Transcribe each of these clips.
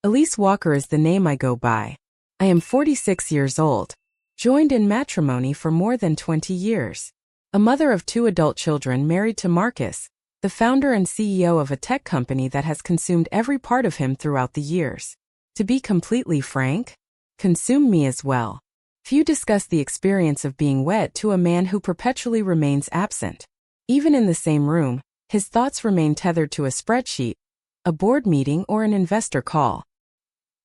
Elise Walker is the name I go by. I am 46 years old, joined in matrimony for more than 20 years. A mother of 2 adult children married to Marcus, the founder and CEO of a tech company that has consumed every part of him throughout the years. To be completely frank, consumed me as well. Few discuss the experience of being wed to a man who perpetually remains absent. Even in the same room, his thoughts remain tethered to a spreadsheet, a board meeting, or an investor call.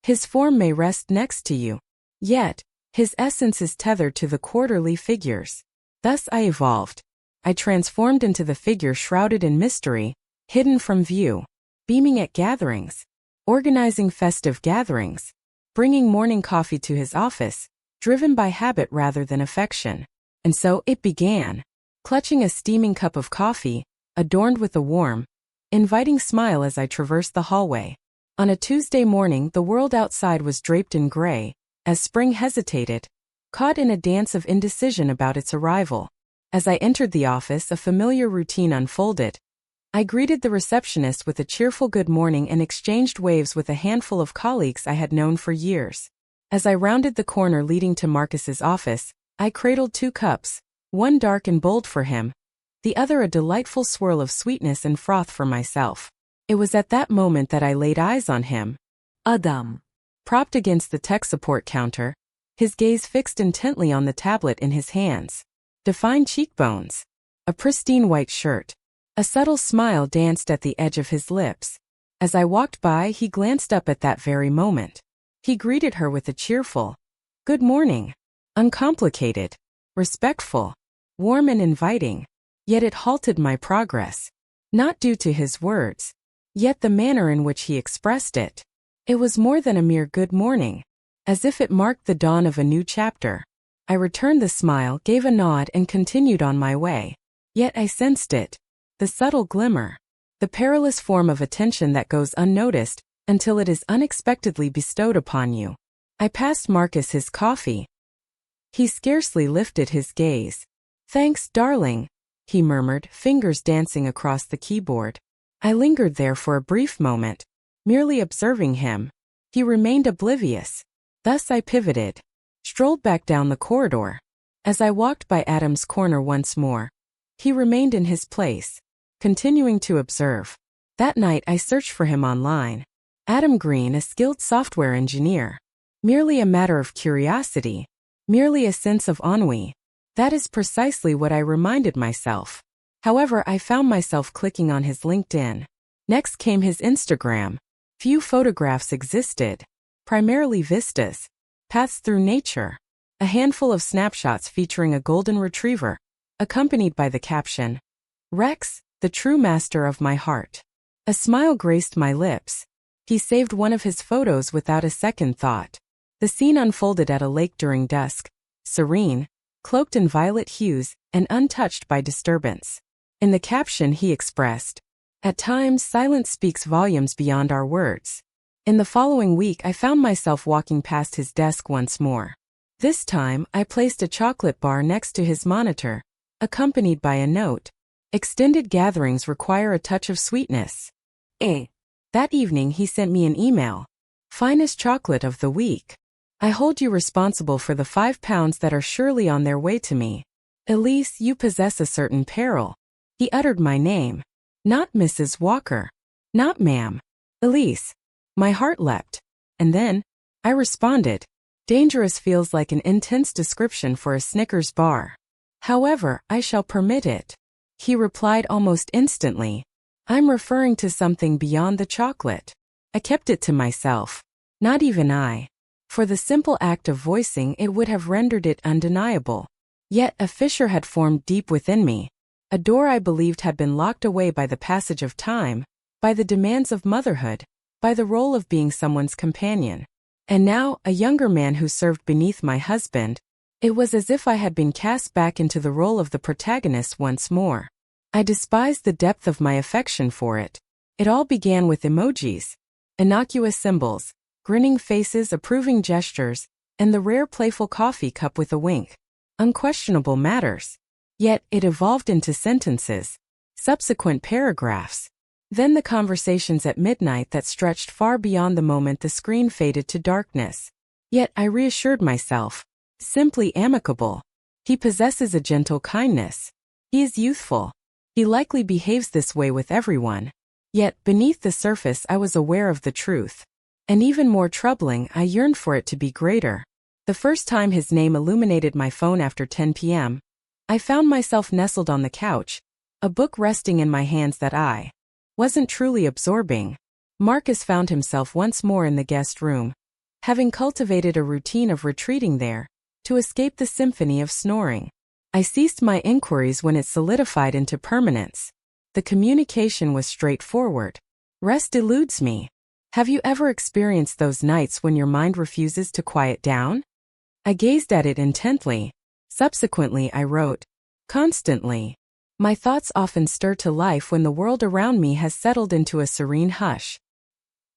His form may rest next to you, yet his essence is tethered to the quarterly figures. Thus I evolved. I transformed into the figure shrouded in mystery, hidden from view, beaming at gatherings, organizing festive gatherings, bringing morning coffee to his office, driven by habit rather than affection. And so it began. Clutching a steaming cup of coffee, adorned with a warm, inviting smile as I traversed the hallway. On a Tuesday morning, the world outside was draped in gray, as spring hesitated, caught in a dance of indecision about its arrival. As I entered the office, a familiar routine unfolded. I greeted the receptionist with a cheerful good morning and exchanged waves with a handful of colleagues I had known for years. As I rounded the corner leading to Marcus's office, I cradled 2 cups, one dark and bold for him, the other a delightful swirl of sweetness and froth for myself. It was at that moment that I laid eyes on him. Adam. Propped against the tech support counter, his gaze fixed intently on the tablet in his hands. Defined cheekbones, a pristine white shirt. A subtle smile danced at the edge of his lips. As I walked by, he glanced up at that very moment. He greeted her with a cheerful, "Good morning." Uncomplicated, respectful, warm and inviting. Yet it halted my progress. Not due to his words, yet the manner in which he expressed it. It was more than a mere good morning, as if it marked the dawn of a new chapter. I returned the smile, gave a nod, and continued on my way. Yet I sensed it, the subtle glimmer, the perilous form of attention that goes unnoticed until it is unexpectedly bestowed upon you. I passed Marcus his coffee. He scarcely lifted his gaze. "Thanks, darling," he murmured, fingers dancing across the keyboard. I lingered there for a brief moment, merely observing him. He remained oblivious. Thus I pivoted, strolled back down the corridor. As I walked by Adam's corner once more, he remained in his place, continuing to observe. That night I searched for him online. Adam Green, a skilled software engineer. Merely a matter of curiosity, merely a sense of ennui. That is precisely what I reminded myself. However, I found myself clicking on his LinkedIn. Next came his Instagram. Few photographs existed, primarily vistas, paths through nature. A handful of snapshots featuring a golden retriever, accompanied by the caption, "Rex, the true master of my heart." A smile graced my lips. He saved one of his photos without a second thought. The scene unfolded at a lake during dusk, serene, cloaked in violet hues, and untouched by disturbance. In the caption he expressed, "At times silence speaks volumes beyond our words." In the following week I found myself walking past his desk once more. This time I placed a chocolate bar next to his monitor, accompanied by a note, "Extended gatherings require a touch of sweetness." That evening he sent me an email. "Finest chocolate of the week. I hold you responsible for the 5 pounds that are surely on their way to me. Elise, you possess a certain peril." He uttered my name. Not Mrs. Walker. Not ma'am. Elise. My heart leapt. And then, I responded. Dangerous feels like an intense description for a Snickers bar. However, I shall permit it. He replied almost instantly. "I'm referring to something beyond the chocolate." I kept it to myself. Not even I. For the simple act of voicing it would have rendered it undeniable. Yet a fissure had formed deep within me. A door I believed had been locked away by the passage of time, by the demands of motherhood, by the role of being someone's companion. And now, a younger man who served beneath my husband, it was as if I had been cast back into the role of the protagonist once more. I despised the depth of my affection for it. It all began with emojis, innocuous symbols, grinning faces, approving gestures, and the rare playful coffee cup with a wink. Unquestionable matters. Yet it evolved into sentences, subsequent paragraphs, Then the conversations at midnight that stretched far beyond the moment the screen faded to darkness. Yet I reassured myself. Simply amicable. He possesses a gentle kindness. He is youthful. He likely behaves this way with everyone. Yet, beneath the surface I was aware of the truth. And even more troubling, I yearned for it to be greater. The first time his name illuminated my phone after 10 p.m., I found myself nestled on the couch, a book resting in my hands that I wasn't truly absorbing. Marcus found himself once more in the guest room, having cultivated a routine of retreating there, to escape the symphony of snoring. I ceased my inquiries when it solidified into permanence. The communication was straightforward. Rest eludes me. Have you ever experienced those nights when your mind refuses to quiet down? I gazed at it intently. Subsequently I wrote, constantly. My thoughts often stir to life when the world around me has settled into a serene hush.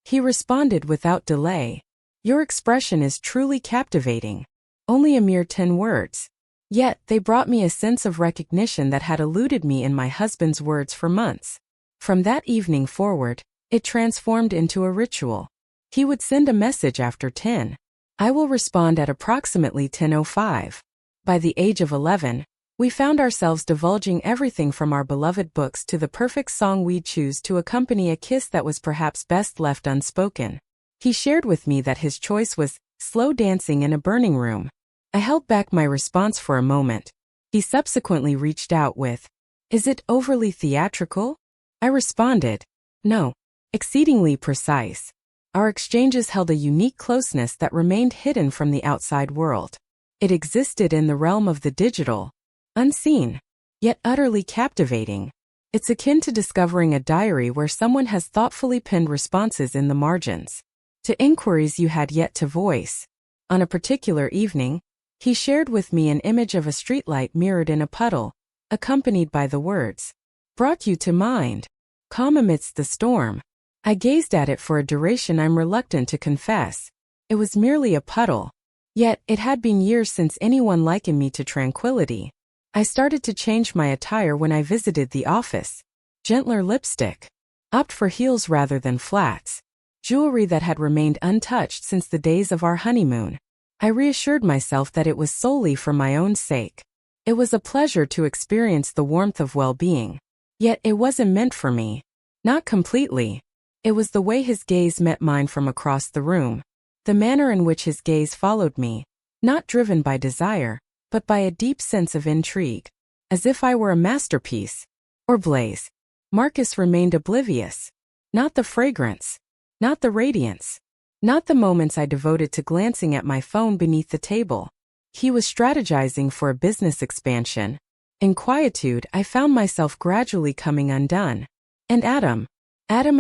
He responded without delay. Your expression is truly captivating. Only a mere 10 words. Yet, they brought me a sense of recognition that had eluded me in my husband's words for months. From that evening forward, it transformed into a ritual. He would send a message after 10. I will respond at approximately 10:05. By the age of 11, we found ourselves divulging everything from our beloved books to the perfect song we'd choose to accompany a kiss that was perhaps best left unspoken. He shared with me that his choice was slow dancing in a burning room. I held back my response for a moment. He subsequently reached out with, "Is it overly theatrical?" I responded, "No." Exceedingly precise. Our exchanges held a unique closeness that remained hidden from the outside world. It existed in the realm of the digital, unseen, yet utterly captivating. It's akin to discovering a diary where someone has thoughtfully pinned responses in the margins to inquiries you had yet to voice. On a particular evening, he shared with me an image of a streetlight mirrored in a puddle, accompanied by the words, "Brought you to mind. Calm amidst the storm." I gazed at it for a duration I'm reluctant to confess. It was merely a puddle. Yet, it had been years since anyone likened me to tranquility. I started to change my attire when I visited the office. Gentler lipstick. Opt for heels rather than flats. Jewelry that had remained untouched since the days of our honeymoon. I reassured myself that it was solely for my own sake. It was a pleasure to experience the warmth of well-being. Yet it wasn't meant for me. Not completely. It was the way his gaze met mine from across the room. The manner in which his gaze followed me, not driven by desire, but by a deep sense of intrigue. As if I were a masterpiece. Or Blaze. Marcus remained oblivious. Not the fragrance. Not the radiance. Not the moments I devoted to glancing at my phone beneath the table. He was strategizing for a business expansion. In quietude, I found myself gradually coming undone. And Adam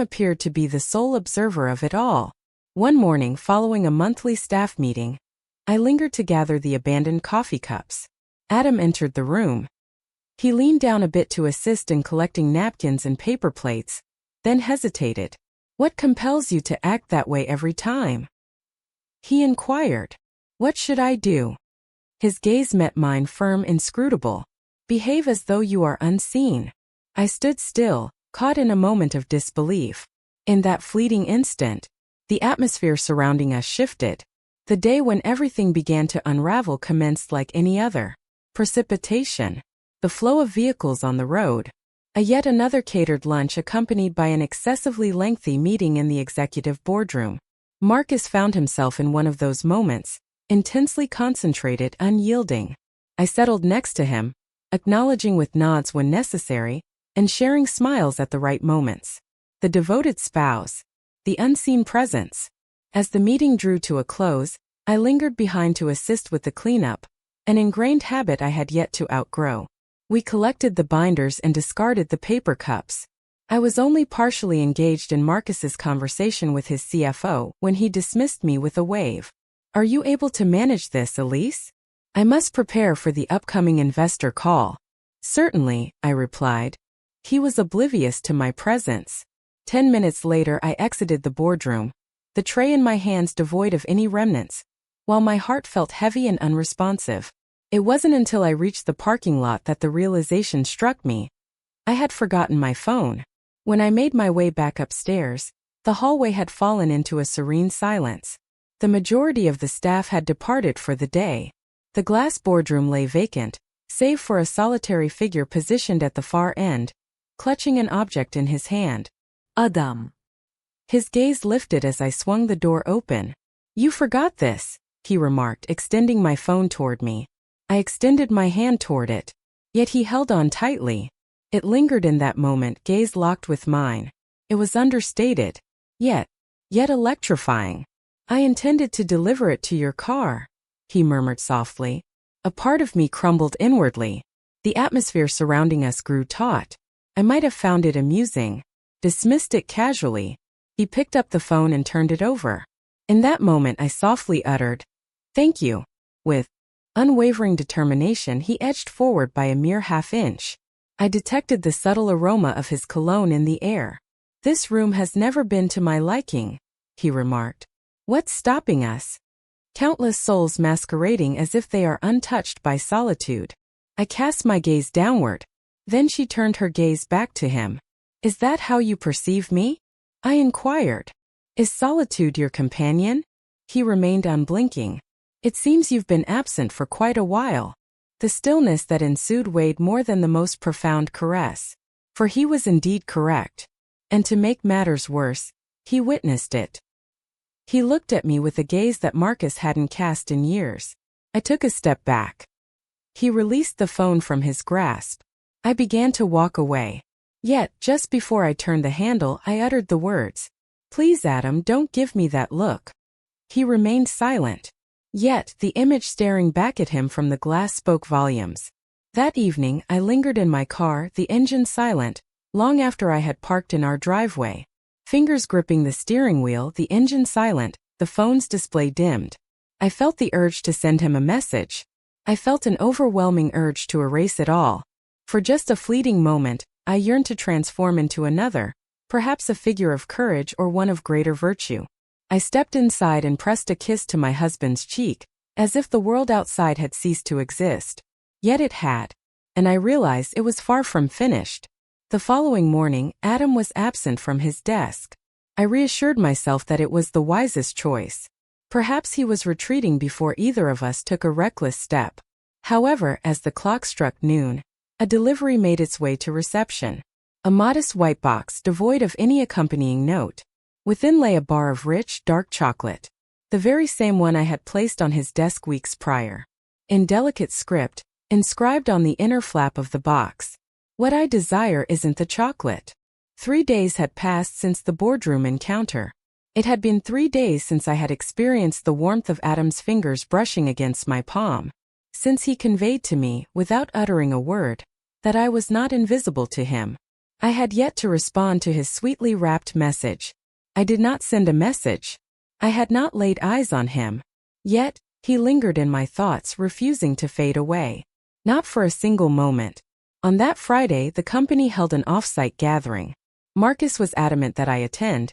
appeared to be the sole observer of it all. One morning following a monthly staff meeting, I lingered to gather the abandoned coffee cups. Adam entered the room. He leaned down a bit to assist in collecting napkins and paper plates, then hesitated. "What compels you to act that way every time?" he inquired. "What should I do?" His gaze met mine, firm, inscrutable. "Behave as though you are unseen." I stood still, caught in a moment of disbelief. In that fleeting instant, the atmosphere surrounding us shifted. The day when everything began to unravel commenced like any other. Precipitation. The flow of vehicles on the road. A yet another catered lunch accompanied by an excessively lengthy meeting in the executive boardroom. Marcus found himself in one of those moments, intensely concentrated, unyielding. I settled next to him, acknowledging with nods when necessary, and sharing smiles at the right moments. The devoted spouse. The unseen presence. As the meeting drew to a close, I lingered behind to assist with the cleanup, an ingrained habit I had yet to outgrow. We collected the binders and discarded the paper cups. I was only partially engaged in Marcus's conversation with his CFO when he dismissed me with a wave. "Are you able to manage this, Elise? I must prepare for the upcoming investor call." "Certainly," I replied. He was oblivious to my presence. 10 minutes later I exited the boardroom, the tray in my hands devoid of any remnants, while my heart felt heavy and unresponsive. It wasn't until I reached the parking lot that the realization struck me. I had forgotten my phone. When I made my way back upstairs, the hallway had fallen into a serene silence. The majority of the staff had departed for the day. The glass boardroom lay vacant, save for a solitary figure positioned at the far end, clutching an object in his hand. Adam. His gaze lifted as I swung the door open. "You forgot this," he remarked, extending my phone toward me. I extended my hand toward it. Yet he held on tightly. It lingered in that moment, gaze locked with mine. It was understated, yet electrifying. "I intended to deliver it to your car," he murmured softly. A part of me crumbled inwardly. The atmosphere surrounding us grew taut. I might have found it amusing, dismissed it casually. He picked up the phone and turned it over. In that moment I softly uttered, "Thank you." With unwavering determination he edged forward by a mere half-inch. I detected the subtle aroma of his cologne in the air. "This room has never been to my liking," he remarked. "What's stopping us?" "Countless souls masquerading as if they are untouched by solitude." I cast my gaze downward. Then she turned her gaze back to him. "Is that how you perceive me?" I inquired. "Is solitude your companion?" He remained unblinking. "It seems you've been absent for quite a while." The stillness that ensued weighed more than the most profound caress. For he was indeed correct. And to make matters worse, he witnessed it. He looked at me with a gaze that Marcus hadn't cast in years. I took a step back. He released the phone from his grasp. I began to walk away. Yet, just before I turned the handle, I uttered the words, "Please, Adam, don't give me that look." He remained silent. Yet, the image staring back at him from the glass spoke volumes. That evening, I lingered in my car, the engine silent, long after I had parked in our driveway. Fingers gripping the steering wheel, the engine silent, the phone's display dimmed. I felt the urge to send him a message. I felt an overwhelming urge to erase it all. For just a fleeting moment, I yearned to transform into another, perhaps a figure of courage or one of greater virtue. I stepped inside and pressed a kiss to my husband's cheek, as if the world outside had ceased to exist. Yet it had. And I realized it was far from finished. The following morning, Adam was absent from his desk. I reassured myself that it was the wisest choice. Perhaps he was retreating before either of us took a reckless step. However, as the clock struck noon, a delivery made its way to reception. A modest white box devoid of any accompanying note. Within lay a bar of rich, dark chocolate, the very same one I had placed on his desk weeks prior. In delicate script, inscribed on the inner flap of the box, "What I desire isn't the chocolate." 3 days had passed since the boardroom encounter. It had been 3 days since I had experienced the warmth of Adam's fingers brushing against my palm. Since he conveyed to me, without uttering a word, that I was not invisible to him. I had yet to respond to his sweetly wrapped message. I did not send a message. I had not laid eyes on him. Yet, he lingered in my thoughts, refusing to fade away. Not for a single moment. On that Friday, the company held an off-site gathering. Marcus was adamant that I attend.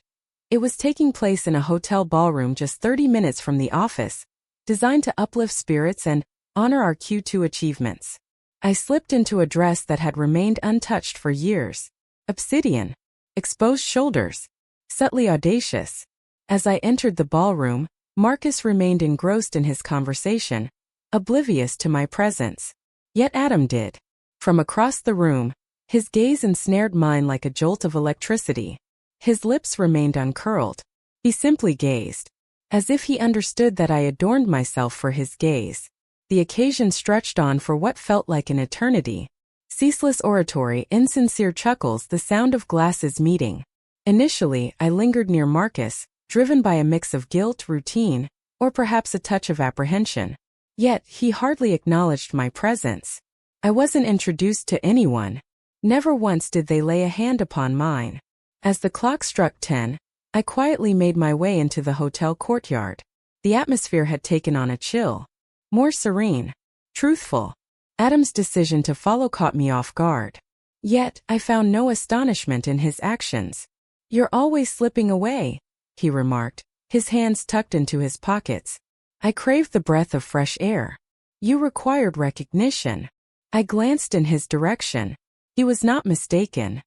It was taking place in a hotel ballroom just 30 minutes from the office, designed to uplift spirits and honor our Q2 achievements. I slipped into a dress that had remained untouched for years. Obsidian. Exposed shoulders. Subtly audacious. As I entered the ballroom, Marcus remained engrossed in his conversation, oblivious to my presence. Yet Adam did. From across the room, his gaze ensnared mine like a jolt of electricity. His lips remained uncurled. He simply gazed, as if he understood that I adorned myself for his gaze. The occasion stretched on for what felt like an eternity. Ceaseless oratory, insincere chuckles, the sound of glasses meeting. Initially, I lingered near Marcus, driven by a mix of guilt, routine, or perhaps a touch of apprehension. Yet, he hardly acknowledged my presence. I wasn't introduced to anyone. Never once did they lay a hand upon mine. As the clock struck 10, I quietly made my way into the hotel courtyard. The atmosphere had taken on a chill. More serene. Truthful. Adam's decision to follow caught me off guard. Yet, I found no astonishment in his actions. "You're always slipping away," he remarked, his hands tucked into his pockets. I craved the breath of fresh air. "You required recognition." I glanced in his direction. He was not mistaken.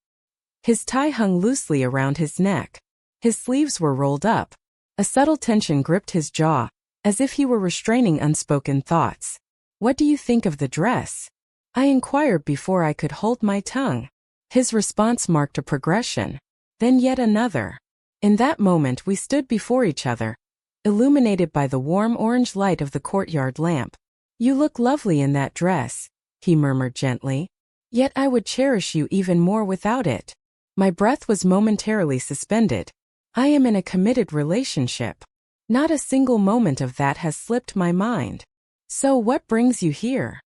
His tie hung loosely around his neck. His sleeves were rolled up. A subtle tension gripped his jaw, as if he were restraining unspoken thoughts. "What do you think of the dress?" I inquired before I could hold my tongue. His response marked a progression, then yet another. In that moment we stood before each other, illuminated by the warm orange light of the courtyard lamp. "You look lovely in that dress," he murmured gently. "Yet I would cherish you even more without it." My breath was momentarily suspended. I am in a committed relationship. Not a single moment of that has slipped my mind. "So what brings you here?"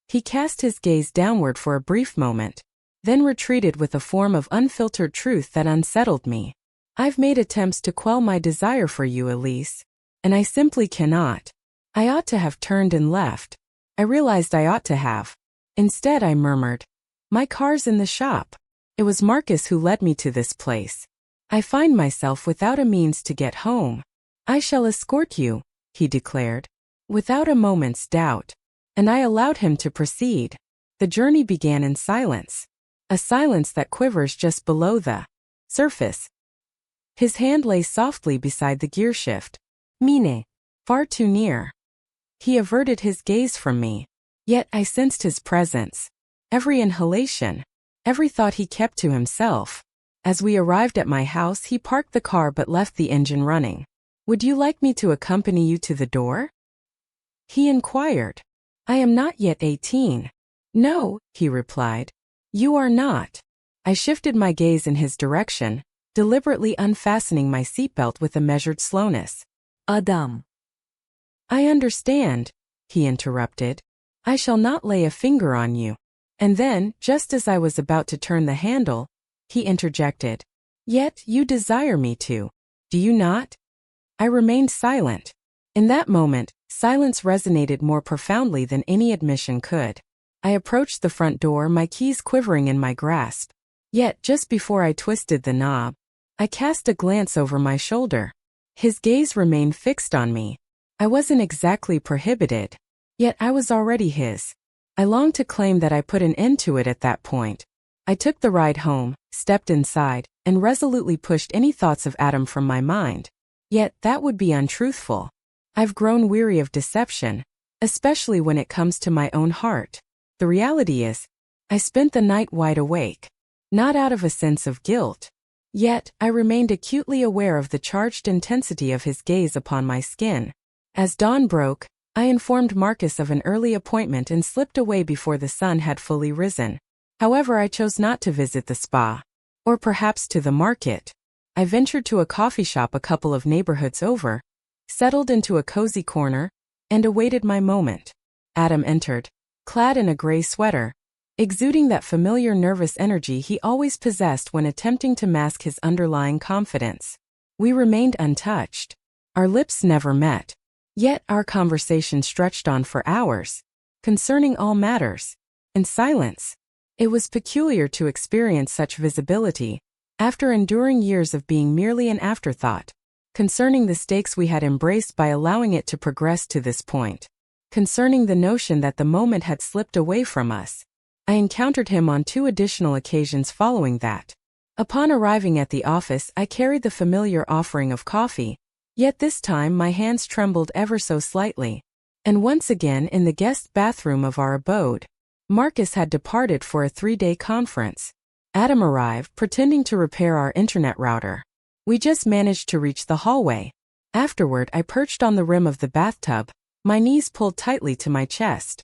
He cast his gaze downward for a brief moment, then retreated with a form of unfiltered truth that unsettled me. "I've made attempts to quell my desire for you, Elise, and I simply cannot. I ought to have turned and left. I realized I ought to have. Instead," I murmured, "my car's in the shop. It was Marcus who led me to this place. I find myself without a means to get home." "I shall escort you," he declared, without a moment's doubt, and I allowed him to proceed. The journey began in silence, a silence that quivers just below the surface. His hand lay softly beside the gearshift. "Mine." Far too near. He averted his gaze from me, yet I sensed his presence. Every inhalation, every thought he kept to himself. As we arrived at my house, he parked the car but left the engine running. "Would you like me to accompany you to the door?" he inquired. "I am not yet 18. "No," he replied. "You are not." I shifted my gaze in his direction, deliberately unfastening my seatbelt with a measured slowness. "Adam." "I understand," he interrupted. "I shall not lay a finger on you." And then, just as I was about to turn the handle, he interjected. "Yet you desire me to, do you not?" I remained silent. In that moment, silence resonated more profoundly than any admission could. I approached the front door, my keys quivering in my grasp. Yet, just before I twisted the knob, I cast a glance over my shoulder. His gaze remained fixed on me. I wasn't exactly prohibited, yet I was already his. I longed to claim that I put an end to it at that point. I took the ride home, stepped inside, and resolutely pushed any thoughts of Adam from my mind. Yet that would be untruthful. I've grown weary of deception, especially when it comes to my own heart. The reality is, I spent the night wide awake, not out of a sense of guilt. Yet, I remained acutely aware of the charged intensity of his gaze upon my skin. As dawn broke, I informed Marcus of an early appointment and slipped away before the sun had fully risen. However, I chose not to visit the spa, or perhaps to the market. I ventured to a coffee shop a couple of neighborhoods over, settled into a cozy corner, and awaited my moment. Adam entered, clad in a gray sweater, exuding that familiar nervous energy he always possessed when attempting to mask his underlying confidence. We remained untouched. Our lips never met. Yet our conversation stretched on for hours, concerning all matters, in silence. It was peculiar to experience such visibility, after enduring years of being merely an afterthought, concerning the stakes we had embraced by allowing it to progress to this point, concerning the notion that the moment had slipped away from us. I encountered him on 2 additional occasions following that. Upon arriving at the office, I carried the familiar offering of coffee, yet this time my hands trembled ever so slightly. And once again in the guest bathroom of our abode, Marcus had departed for a 3-day conference. Adam arrived, pretending to repair our internet router. We just managed to reach the hallway. Afterward, I perched on the rim of the bathtub, my knees pulled tightly to my chest.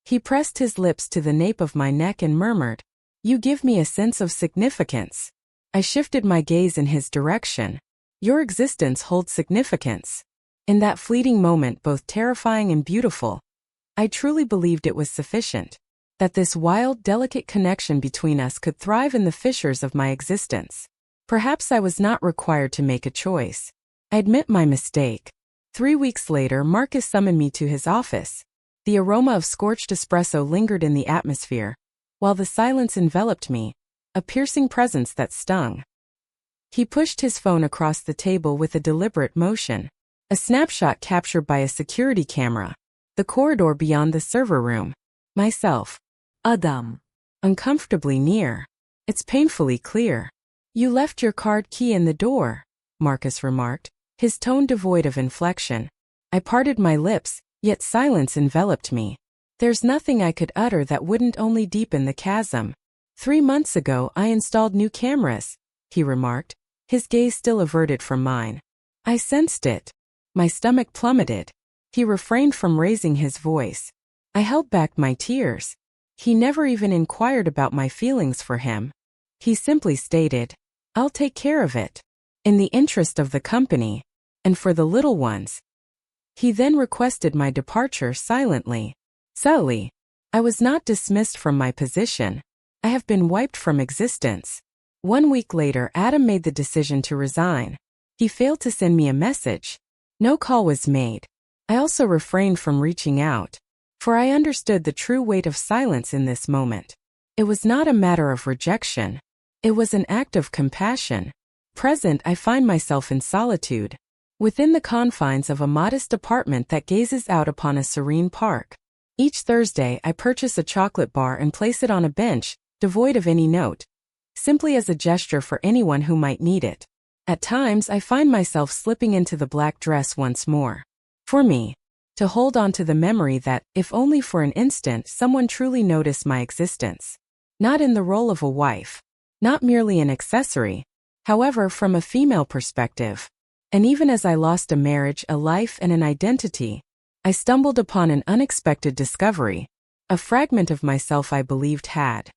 He pressed his lips to the nape of my neck and murmured, "You give me a sense of significance." I shifted my gaze in his direction. "Your existence holds significance." In that fleeting moment, both terrifying and beautiful, I truly believed it was sufficient, that this wild, delicate connection between us could thrive in the fissures of my existence. Perhaps I was not required to make a choice. I admit my mistake. 3 weeks later, Marcus summoned me to his office. The aroma of scorched espresso lingered in the atmosphere, while the silence enveloped me, a piercing presence that stung. He pushed his phone across the table with a deliberate motion. A snapshot captured by a security camera. The corridor beyond the server room. Myself. Adam. Uncomfortably near. It's painfully clear. You left your card key in the door, Marcus remarked, his tone devoid of inflection. I parted my lips, yet silence enveloped me. There's nothing I could utter that wouldn't only deepen the chasm. 3 months ago I installed new cameras, he remarked, his gaze still averted from mine. I sensed it. My stomach plummeted. He refrained from raising his voice. I held back my tears. He never even inquired about my feelings for him. He simply stated, I'll take care of it. In the interest of the company. And for the little ones. He then requested my departure silently. Subtly. I was not dismissed from my position. I have been wiped from existence. 1 week later, Adam made the decision to resign. He failed to send me a message. No call was made. I also refrained from reaching out. For I understood the true weight of silence in this moment. It was not a matter of rejection. It was an act of compassion. Present, I find myself in solitude. Within the confines of a modest apartment that gazes out upon a serene park. Each Thursday, I purchase a chocolate bar and place it on a bench, devoid of any note. Simply as a gesture for anyone who might need it. At times, I find myself slipping into the black dress once more. For me, to hold on to the memory that, if only for an instant, someone truly noticed my existence. Not in the role of a wife. Not merely an accessory. However, from a female perspective. And even as I lost a marriage, a life, and an identity, I stumbled upon an unexpected discovery. A fragment of myself I believed had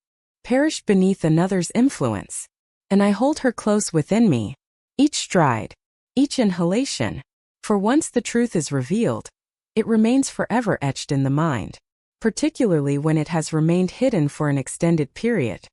perished beneath another's influence. And I hold her close within me. Each stride, each inhalation. For once the truth is revealed, it remains forever etched in the mind. Particularly when it has remained hidden for an extended period.